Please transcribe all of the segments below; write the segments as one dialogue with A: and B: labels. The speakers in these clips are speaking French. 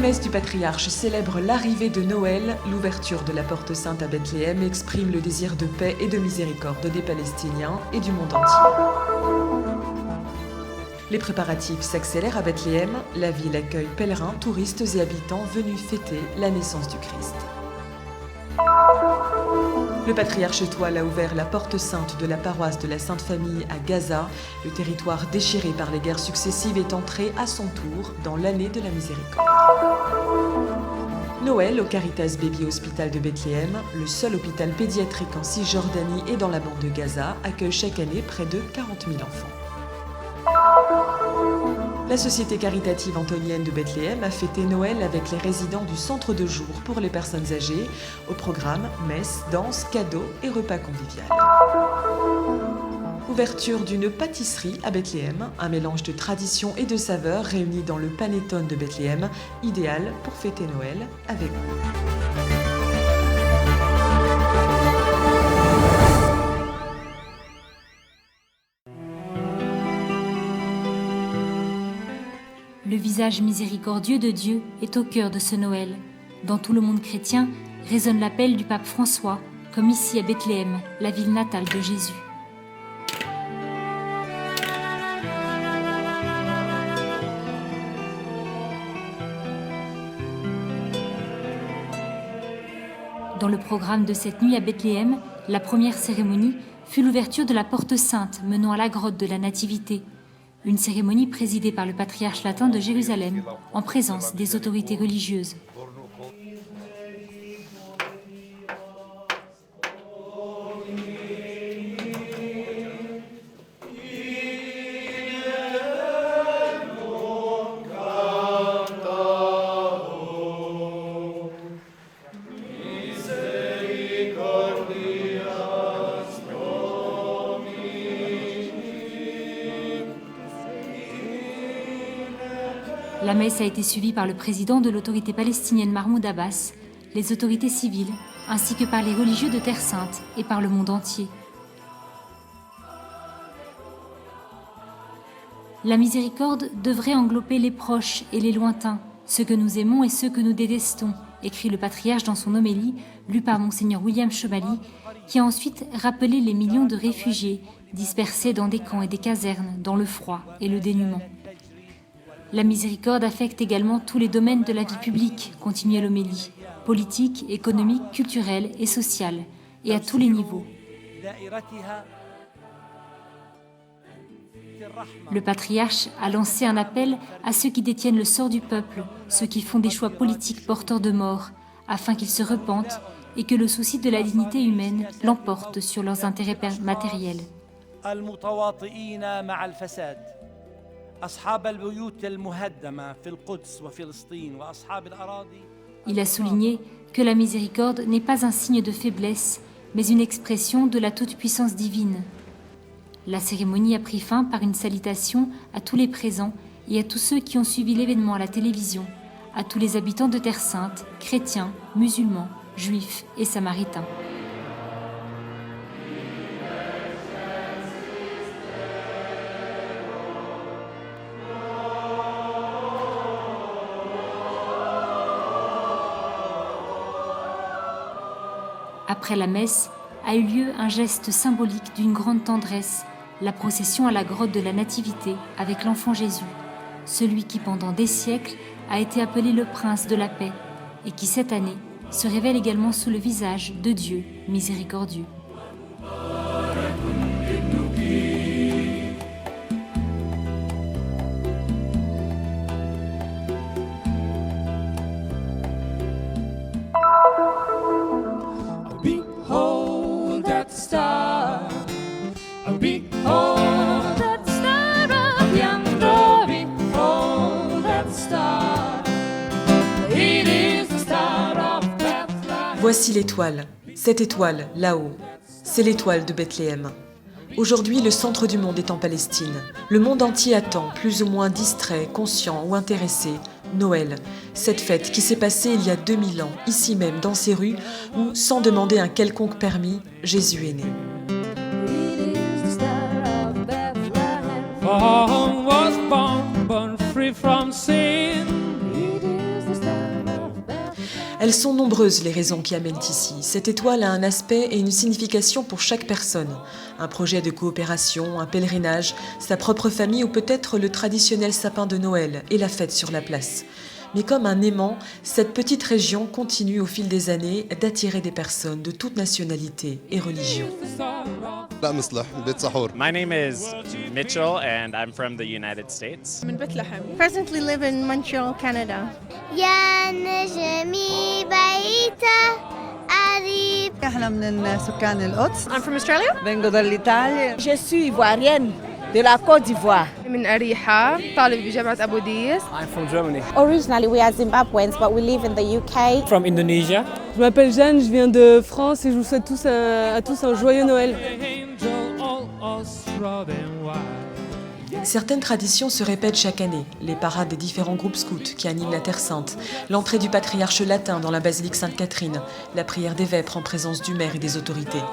A: messe du patriarche célèbre l'arrivée de Noël, l'ouverture de la porte sainte à Bethléem exprime le désir de paix et de miséricorde des Palestiniens et du monde entier. Les préparatifs s'accélèrent à Bethléem, la ville accueille pèlerins, touristes et habitants venus fêter la naissance du Christ. Le patriarche étoile a ouvert la porte sainte de la paroisse de la Sainte Famille à Gaza. Le territoire déchiré par les guerres successives est entré à son tour dans l'année de la miséricorde. Noël au Caritas Baby Hospital de Bethléem, le seul hôpital pédiatrique en Cisjordanie et dans la bande de Gaza, accueille chaque année près de 40 000 enfants. La Société caritative antonienne de Bethléem a fêté Noël avec les résidents du centre de jour pour les personnes âgées. Au programme, messe, danse, cadeaux et repas convivial. Ouverture d'une pâtisserie à Bethléem, un mélange de tradition et de saveurs réunis dans le panettone de Bethléem, idéal pour fêter Noël avec vous.
B: Le visage miséricordieux de Dieu est au cœur de ce Noël. Dans tout le monde chrétien résonne l'appel du pape François, comme ici à Bethléem, la ville natale de Jésus. Dans le programme de cette nuit à Bethléem, la première cérémonie fut l'ouverture de la porte sainte menant à la grotte de la Nativité. Une cérémonie présidée par le patriarche latin de Jérusalem, en présence des autorités religieuses. La messe a été suivie par le président de l'autorité palestinienne Mahmoud Abbas, les autorités civiles, ainsi que par les religieux de Terre Sainte et par le monde entier. La miséricorde devrait englober les proches et les lointains, ceux que nous aimons et ceux que nous détestons, écrit le patriarche dans son homélie, lue par Monseigneur William Chevali, qui a ensuite rappelé les millions de réfugiés dispersés dans des camps et des casernes, dans le froid et le dénuement. La miséricorde affecte également tous les domaines de la vie publique, continuait l'homélie, politique, économique, culturelle et sociale, et à tous les niveaux. Le patriarche a lancé un appel à ceux qui détiennent le sort du peuple, ceux qui font des choix politiques porteurs de mort, afin qu'ils se repentent et que le souci de la dignité humaine l'emporte sur leurs intérêts matériels. Il a souligné que la miséricorde n'est pas un signe de faiblesse, mais une expression de la toute-puissance divine. La cérémonie a pris fin par une salutation à tous les présents et à tous ceux qui ont suivi l'événement à la télévision, à tous les habitants de Terre Sainte, chrétiens, musulmans, juifs et samaritains. Après la messe, a eu lieu un geste symbolique d'une grande tendresse, la procession à la grotte de la Nativité avec l'enfant Jésus, celui qui pendant des siècles a été appelé le prince de la paix et qui cette année se révèle également sous le visage de Dieu miséricordieux.
A: Voici l'étoile, cette étoile, là-haut, c'est l'étoile de Bethléem. Aujourd'hui, le centre du monde est en Palestine. Le monde entier attend, plus ou moins distrait, conscient ou intéressé, Noël, cette fête qui s'est passée il y a 2000 ans, ici même, dans ces rues, où, sans demander un quelconque permis, Jésus est né.
C: For was born free from sin.
A: Elles sont nombreuses les raisons qui amènent ici. Cette étoile a un aspect et une signification pour chaque personne. Un projet de coopération, un pèlerinage, sa propre famille ou peut-être le traditionnel sapin de Noël et la fête sur la place. Mais comme un aimant, cette petite région continue au fil des années d'attirer des personnes de toute nationalité et religion.
C: لا مصلح بيت سحور.
D: My name is Mitchell and I'm from the United States.
E: من بثلحم.
F: Presently live in Montreal, Canada.
G: يا نجمي بيته قريب.
H: احنا من سكان القدس.
E: I'm from Australia.
H: Vengo dall'Italia.
F: Je suis ivoirienne de la Côte d'Ivoire.
E: من أريحة طالب بجامعة أبو ديس.
I: I'm from Germany.
F: Originally we are Zimbabweans, but we live in the UK.
I: From Indonesia.
J: Je m'appelle Jeanne, je viens de France et je vous souhaite à tous un joyeux Noël.
A: Certaines traditions se répètent chaque année. Les parades des différents groupes scouts qui animent la Terre Sainte, l'entrée du patriarche latin dans la basilique Sainte-Catherine, la prière des vêpres en présence du maire et des autorités.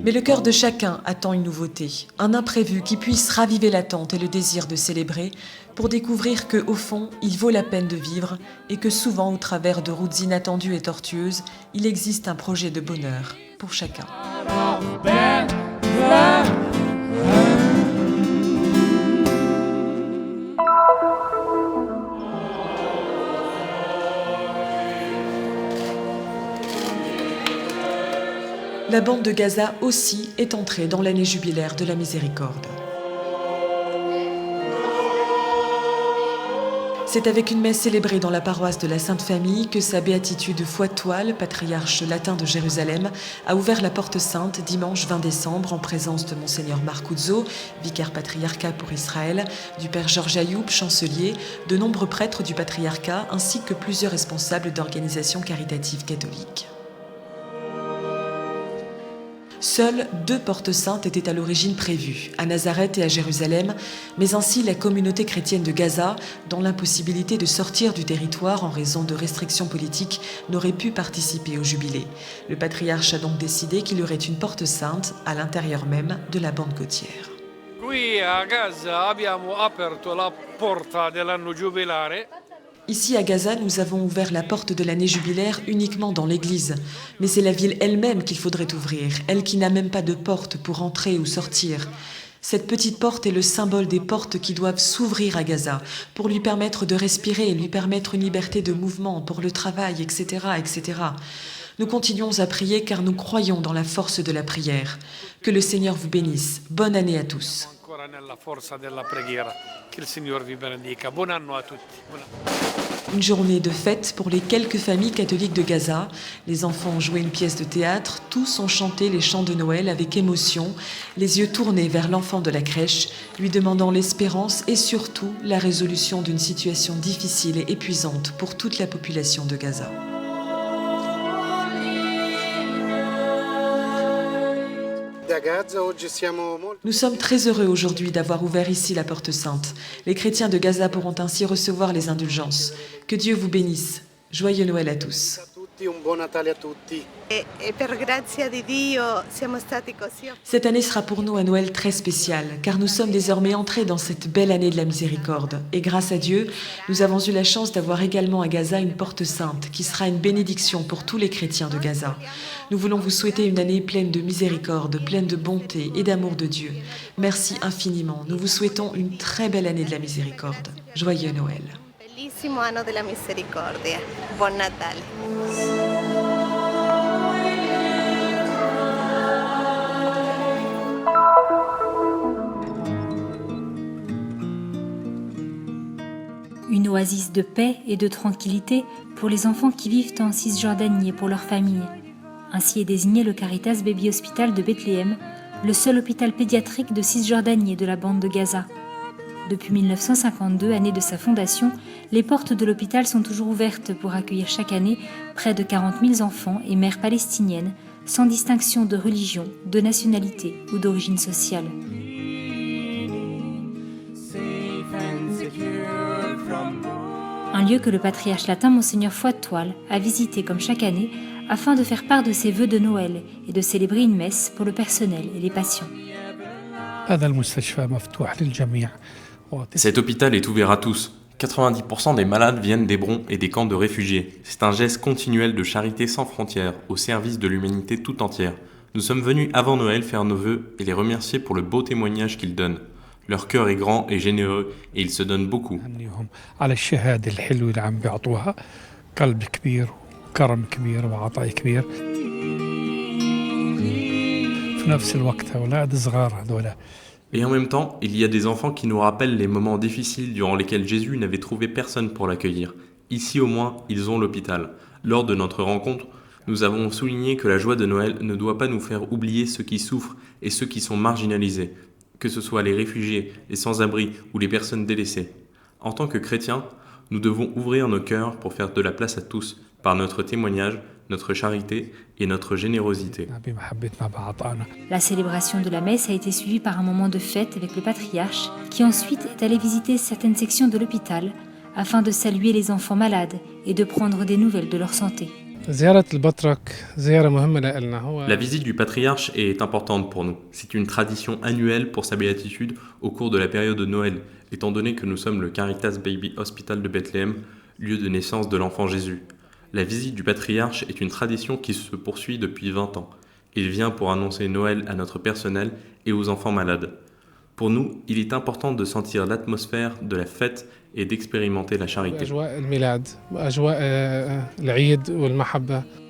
A: Mais le cœur de chacun attend une nouveauté, un imprévu qui puisse raviver l'attente et le désir de célébrer pour découvrir que, au fond, il vaut la peine de vivre et que souvent, au travers de routes inattendues et tortueuses, il existe un projet de bonheur pour chacun. La bande de Gaza aussi est entrée dans l'année jubilaire de la Miséricorde. C'est avec une messe célébrée dans la paroisse de la Sainte Famille que sa béatitude Foy-Toile, patriarche latin de Jérusalem, a ouvert la porte sainte dimanche 20 décembre en présence de Monseigneur Marcuzzo, vicaire patriarcat pour Israël, du père Georges Ayoub, chancelier, de nombreux prêtres du patriarcat ainsi que plusieurs responsables d'organisations caritatives catholiques. Seules 2 portes saintes étaient à l'origine prévues, à Nazareth et à Jérusalem, mais ainsi la communauté chrétienne de Gaza, dans l'impossibilité de sortir du territoire en raison de restrictions politiques, n'aurait pu participer au jubilé. Le patriarche a donc décidé qu'il y aurait une porte sainte à l'intérieur même de la bande côtière.
K: Qui a Gaza abbiamo aperto la porta dell'anno giubilare.
A: Ici à Gaza, nous avons ouvert la porte de l'année jubilaire uniquement dans l'église. Mais c'est la ville elle-même qu'il faudrait ouvrir, elle qui n'a même pas de porte pour entrer ou sortir. Cette petite porte est le symbole des portes qui doivent s'ouvrir à Gaza pour lui permettre de respirer, lui permettre une liberté de mouvement pour le travail, etc., etc. Nous continuons à prier car nous croyons dans la force de la prière. Que le Seigneur vous bénisse. Bonne année à tous. Une journée de fête pour les quelques familles catholiques de Gaza. Les enfants ont joué une pièce de théâtre, tous ont chanté les chants de Noël avec émotion, les yeux tournés vers l'enfant de la crèche, lui demandant l'espérance et surtout la résolution d'une situation difficile et épuisante pour toute la population de Gaza. Nous sommes très heureux aujourd'hui d'avoir ouvert ici la porte sainte. Les chrétiens de Gaza pourront ainsi recevoir les indulgences. Que Dieu vous bénisse. Joyeux Noël à tous. Cette année sera pour nous un Noël très spécial, car nous sommes désormais entrés dans cette belle année de la miséricorde. Et grâce à Dieu, nous avons eu la chance d'avoir également à Gaza une porte sainte, qui sera une bénédiction pour tous les chrétiens de Gaza. Nous voulons vous souhaiter une année pleine de miséricorde, pleine de bonté et d'amour de Dieu. Merci infiniment. Nous vous souhaitons une très belle année de la miséricorde. Joyeux Noël.
F: Bellissimo anno della misericordia. Buon Natale.
B: Une oasis de paix et de tranquillité pour les enfants qui vivent en Cisjordanie et pour leurs familles. Ainsi est désigné le Caritas Baby Hospital de Bethléem, le seul hôpital pédiatrique de Cisjordanie et de la bande de Gaza. Depuis 1952, année de sa fondation, les portes de l'hôpital sont toujours ouvertes pour accueillir chaque année près de 40 000 enfants et mères palestiniennes, sans distinction de religion, de nationalité ou d'origine sociale. Un lieu que le patriarche latin Monseigneur Foy-Toile a visité comme chaque année afin de faire part de ses vœux de Noël et de célébrer une messe pour le personnel et les patients.
I: Cet hôpital est ouvert à tous. 90% des malades viennent d'Hébron et des camps de réfugiés. C'est un geste continuel de charité sans frontières, au service de l'humanité tout entière. Nous sommes venus avant Noël faire nos vœux et les remercier pour le beau témoignage qu'ils donnent. Leur cœur est grand et généreux et ils se donnent beaucoup. Et en même temps, il y a des enfants qui nous rappellent les moments difficiles durant lesquels Jésus n'avait trouvé personne pour l'accueillir. Ici au moins, ils ont l'hôpital. Lors de notre rencontre, nous avons souligné que la joie de Noël ne doit pas nous faire oublier ceux qui souffrent et ceux qui sont marginalisés, que ce soit les réfugiés, les sans-abri ou les personnes délaissées. En tant que chrétiens, nous devons ouvrir nos cœurs pour faire de la place à tous, par notre témoignage, notre charité et notre générosité.
B: La célébration de la messe a été suivie par un moment de fête avec le patriarche, qui ensuite est allé visiter certaines sections de l'hôpital afin de saluer les enfants malades et de prendre des nouvelles de leur santé.
I: La visite du patriarche est importante pour nous. C'est une tradition annuelle pour sa béatitude au cours de la période de Noël, étant donné que nous sommes le Caritas Baby Hospital de Bethléem, lieu de naissance de l'enfant Jésus. La visite du patriarche est une tradition qui se poursuit depuis 20 ans. Il vient pour annoncer Noël à notre personnel et aux enfants malades. Pour nous, il est important de sentir l'atmosphère de la fête et d'expérimenter la charité.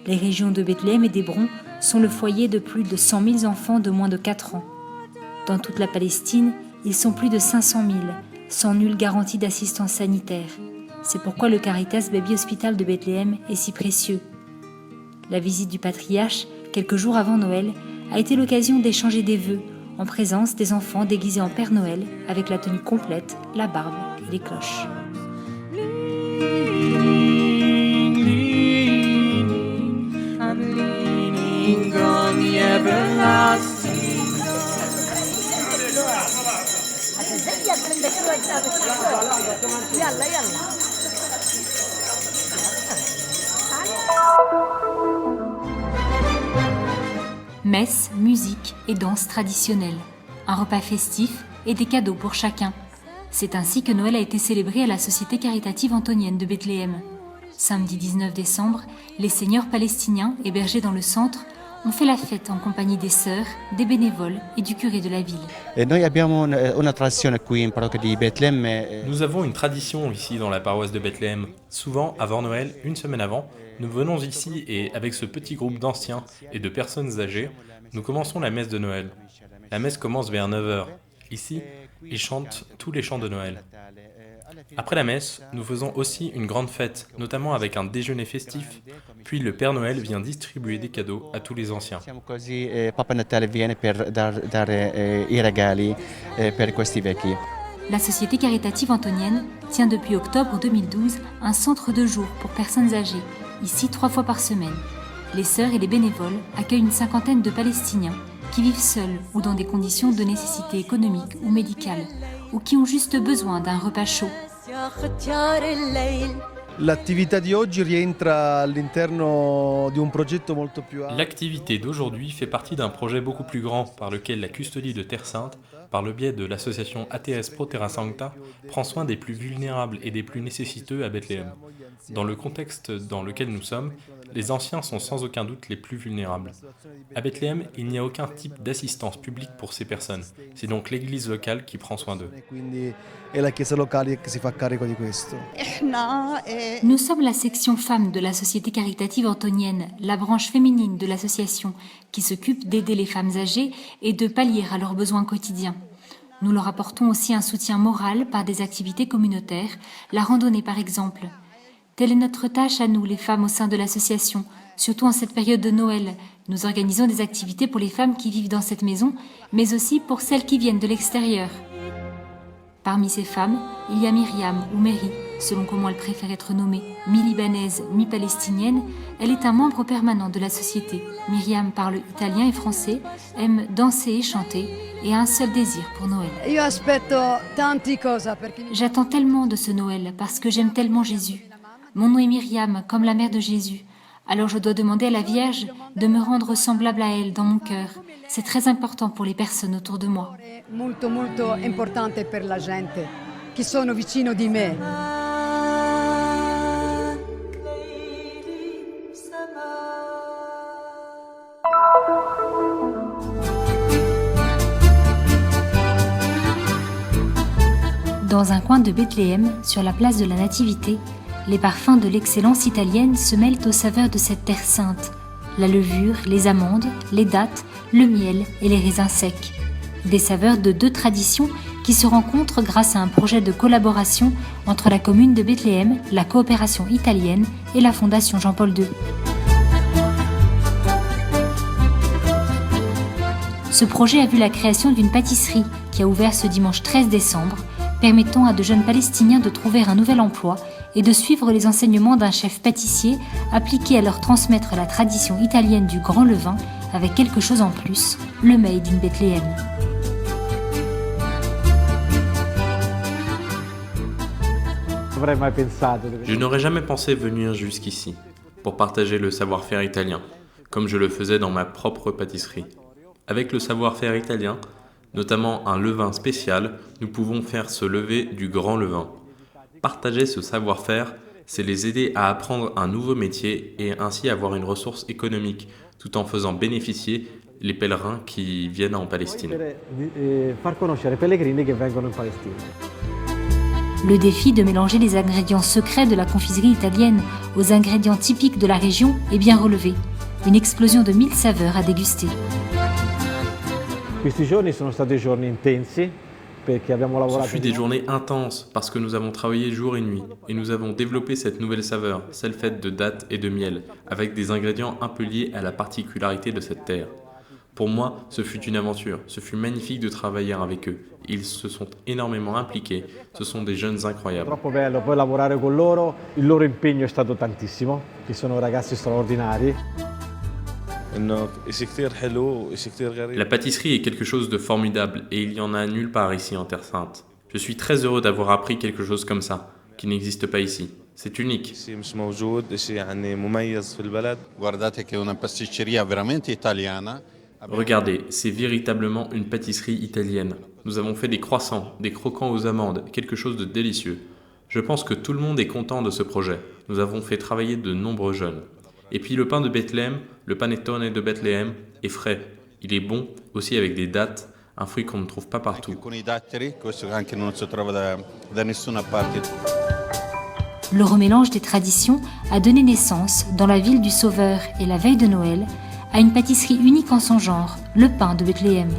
B: Les régions de Bethléem et d'Hébron sont le foyer de plus de 100 000 enfants de moins de 4 ans. Dans toute la Palestine, ils sont plus de 500 000, sans nulle garantie d'assistance sanitaire. C'est pourquoi le Caritas Baby Hospital de Bethléem est si précieux. La visite du patriarche, quelques jours avant Noël, a été l'occasion d'échanger des vœux en présence des enfants déguisés en Père Noël avec la tenue complète, la barbe et les cloches. Messe, musique et danse traditionnelle, un repas festif et des cadeaux pour chacun. C'est ainsi que Noël a été célébré à la Société caritative antonienne de Bethléem. Samedi 19 décembre, les seigneurs palestiniens hébergés dans le centre ont fait la fête en compagnie des sœurs, des bénévoles et du curé de la ville.
I: Nous avons une tradition ici dans la paroisse de Bethléem. Souvent, avant Noël, une semaine avant, nous venons ici et avec ce petit groupe d'anciens et de personnes âgées, nous commençons la messe de Noël. La messe commence vers 9h. Ici, ils chantent tous les chants de Noël. Après la messe, nous faisons aussi une grande fête, notamment avec un déjeuner festif, puis le Père Noël vient distribuer des cadeaux à tous les anciens.
B: La Société caritative antonienne tient depuis octobre 2012 un centre de jour pour personnes âgées, ici 3 fois par semaine. Les sœurs et les bénévoles accueillent une 50aine de Palestiniens qui vivent seuls ou dans des conditions de nécessité économique ou médicale, ou qui ont juste besoin d'un repas chaud.
I: L'activité d'aujourd'hui fait partie d'un projet beaucoup plus grand par lequel la custodie de Terre Sainte, par le biais de l'association ATS Pro Terra Sancta, prend soin des plus vulnérables et des plus nécessiteux à Bethléem. Dans le contexte dans lequel nous sommes, les anciens sont sans aucun doute les plus vulnérables. À Bethléem, il n'y a aucun type d'assistance publique pour ces personnes. C'est donc l'église locale qui prend soin d'eux.
B: Nous sommes la section femmes de la Société caritative antonienne, la branche féminine de l'association, qui s'occupe d'aider les femmes âgées et de pallier à leurs besoins quotidiens. Nous leur apportons aussi un soutien moral par des activités communautaires, la randonnée par exemple. Telle est notre tâche à nous, les femmes au sein de l'association, surtout en cette période de Noël. Nous organisons des activités pour les femmes qui vivent dans cette maison, mais aussi pour celles qui viennent de l'extérieur. Parmi ces femmes, il y a Myriam ou Mary, selon comment elle préfère être nommée. Mi-libanaise, mi-palestinienne, elle est un membre permanent de la société. Myriam parle italien et français, aime danser et chanter et a un seul désir pour Noël. J'attends tellement de ce Noël parce que j'aime tellement Jésus. Mon nom est Myriam, comme la mère de Jésus. Alors je dois demander à la Vierge de me rendre semblable à elle dans mon cœur. C'est très important pour les personnes autour de moi.
H: Molto molto importante per la gente che sono vicino di me.
B: Dans un coin de Bethléem, sur la place de la Nativité, les parfums de l'excellence italienne se mêlent aux saveurs de cette terre sainte. La levure, les amandes, les dattes, le miel et les raisins secs. Des saveurs de deux traditions qui se rencontrent grâce à un projet de collaboration entre la commune de Bethléem, la coopération italienne et la Fondation Jean-Paul II. Ce projet a vu la création d'une pâtisserie qui a ouvert ce dimanche 13 décembre, permettant à de jeunes Palestiniens de trouver un nouvel emploi et de suivre les enseignements d'un chef pâtissier appliqué à leur transmettre la tradition italienne du grand levain avec quelque chose en plus, le Made in Bethléem.
I: Je n'aurais jamais pensé venir jusqu'ici pour partager le savoir-faire italien, comme je le faisais dans ma propre pâtisserie. Avec le savoir-faire italien, notamment un levain spécial, nous pouvons faire ce lever du grand levain. Partager ce savoir-faire, c'est les aider à apprendre un nouveau métier et ainsi avoir une ressource économique, tout en faisant bénéficier les pèlerins qui viennent en Palestine.
B: Le défi de mélanger les ingrédients secrets de la confiserie italienne aux ingrédients typiques de la région est bien relevé. Une explosion de 1000 saveurs à déguster.
I: Ce fut des journées intenses parce que nous avons travaillé jour et nuit et nous avons développé cette nouvelle saveur, celle faite de dattes et de miel, avec des ingrédients un peu liés à la particularité de cette terre. Pour moi, ce fut une aventure, ce fut magnifique de travailler avec eux. Ils se sont énormément impliqués, ce sont des jeunes incroyables. La pâtisserie est quelque chose de formidable et il n'y en a nulle part ici en Terre Sainte. Je suis très heureux d'avoir appris quelque chose comme ça, qui n'existe pas ici. C'est unique. Regardez, c'est véritablement une pâtisserie italienne. Nous avons fait des croissants, des croquants aux amandes, quelque chose de délicieux. Je pense que tout le monde est content de ce projet. Nous avons fait travailler de nombreux jeunes. Et puis le pain de Bethléem, le panettone de Bethléem, est frais. Il est bon, aussi avec des dattes, un fruit qu'on ne trouve pas partout.
B: Le remélange des traditions a donné naissance, dans la ville du Sauveur et la veille de Noël, à une pâtisserie unique en son genre, le pain de Bethléem.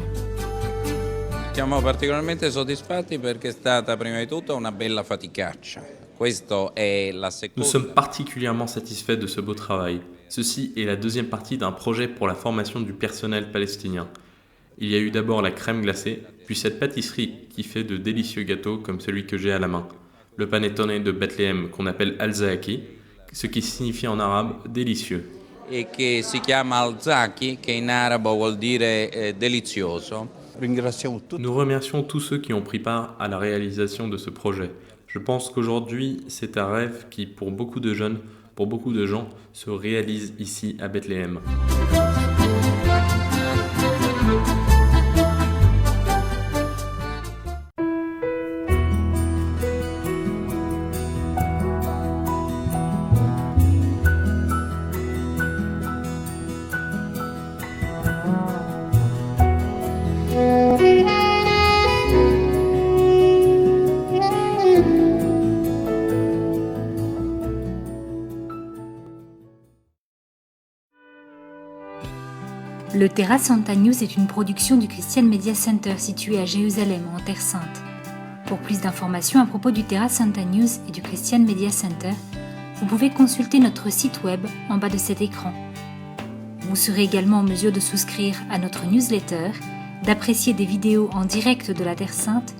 L: Siamo particolarmente soddisfatti perché è stata prima di tutto una bella faticaccia.
I: Nous sommes particulièrement satisfaits de ce beau travail. Ceci est la deuxième partie d'un projet pour la formation du personnel palestinien. Il y a eu d'abord la crème glacée, puis cette pâtisserie qui fait de délicieux gâteaux comme celui que j'ai à la main. Le panettone de Bethléem qu'on appelle al-zaki, ce qui signifie en arabe délicieux.
L: Et che si chiama al-zaki, che in arabo vuol dire delizioso.
I: Nous remercions tous ceux qui ont pris part à la réalisation de ce projet. Je pense qu'aujourd'hui, c'est un rêve qui, pour beaucoup de jeunes, pour beaucoup de gens, se réalise ici à Bethléem.
B: Le Terra Santa News est une production du Christian Media Center situé à Jérusalem, en Terre Sainte. Pour plus d'informations à propos du Terra Santa News et du Christian Media Center, vous pouvez consulter notre site web en bas de cet écran. Vous serez également en mesure de souscrire à notre newsletter, d'apprécier des vidéos en direct de la Terre Sainte,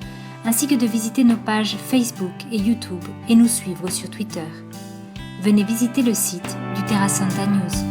B: ainsi que de visiter nos pages Facebook et YouTube et nous suivre sur Twitter. Venez visiter le site du Terra Santa News.